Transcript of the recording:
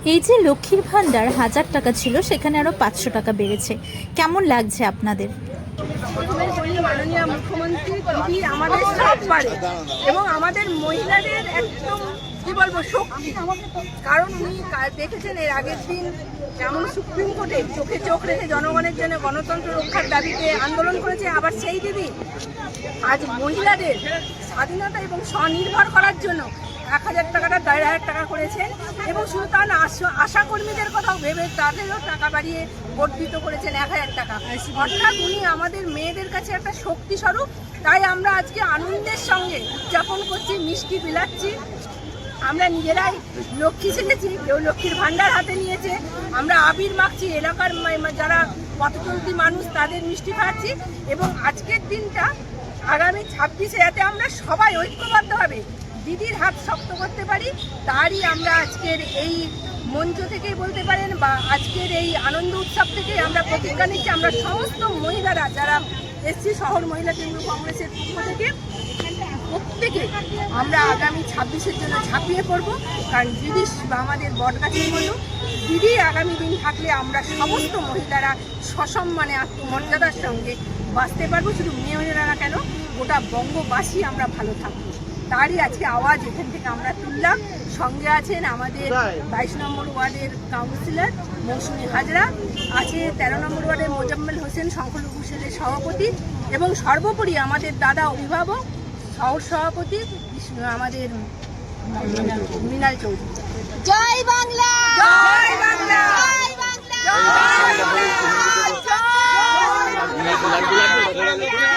এই যে লক্ষ্মীর ভান্ডার 1000 টাকা ছিল সেখানে আরো 500 টাকা বেড়েছে, কেমন লাগছে আপনাদের? মাননীয় মুখ্যমন্ত্রী দিদি আমাদের সব পারে এবং আমাদের মহিলাদের একদম কি বলবো শক্তি। কারণ উনি দেখেছেন এর আগের দিন যেমন সুপ্রিম কোর্টে চোখে চোখ রেখে জনগণের জন্য গণতন্ত্র রক্ষার দাবিতে আন্দোলন করেছে, আবার সেই দিদি আজ মহিলাদের স্বাধীনতা এবং স্বনির্ভর করার জন্য 1000 টাকাটা 1500 টাকা করেছেন। এবং শুধু তা না, আশা কর্মীদের কথাও ভেবে তাদেরও টাকা বাড়িয়ে বর্ধিত করেছেন 1000 টাকা। অর্থাৎ উনি আমাদের মেয়েদের কাছে একটা শক্তি স্বরূপ। তাই আমরা আজকে আনন্দের সঙ্গে উদযাপন করছি, মিষ্টি বিলাচ্ছি। আমরা নিজেরাই লক্ষ্মী সেজেছি, কেউ লক্ষ্মীর ভান্ডার হাতে নিয়েছে, আমরা আবির মাখছি, এলাকার যারা পথচলতি মানুষ তাদের মিষ্টি খাওয়াচ্ছি। এবং আজকের দিনটা আগামী 26-এ যাতে আমরা সবাই ঐক্যবদ্ধভাবে দিদির হাত শক্ত করতে পারি, তারই আমরা আজকের এই মঞ্চ থেকেই বলতে পারেন বা আজকের এই আনন্দ উৎসব থেকেই আমরা প্রতিজ্ঞা নিচ্ছি। আমরা সমস্ত মহিলারা যারা এসছি শহর মহিলা তৃণমূল কংগ্রেসের পক্ষ থেকে প্রত্যেকে আমরা আগামী 26-এর জন্য ঝাঁপিয়ে পড়বো। কারণ দিদি আমাদের বটগাছের মতো, দিদি আগামী দিন থাকলে আমরা সমস্ত মহিলারা সসম্মানে আত্মমর্যাদার সঙ্গে বাঁচতে পারবো। শুধু মেয়েরা কেন, গোটা বঙ্গবাসী আমরা ভালো থাকবো, তারই আজকে আওয়াজ এখান থেকে আমরা তুললাম। সঙ্গে আছেন আমাদের 22 নম্বর ওয়ার্ডের কাউন্সিলর মৌসুমী হাজরা, আছে 13 নম্বর ওয়ার্ডের মোজাম্মেল হোসেন সংখ্যালঘু সেলের সভাপতি, এবং সর্বোপরি আমাদের দাদা অভিভাবক শহর সভাপতি আমাদের মৃণাল চৌধুরী। জয় বাংলা, জয় বাংলা, জয় বাংলা, জয় বাংলা, জয় বাংলা।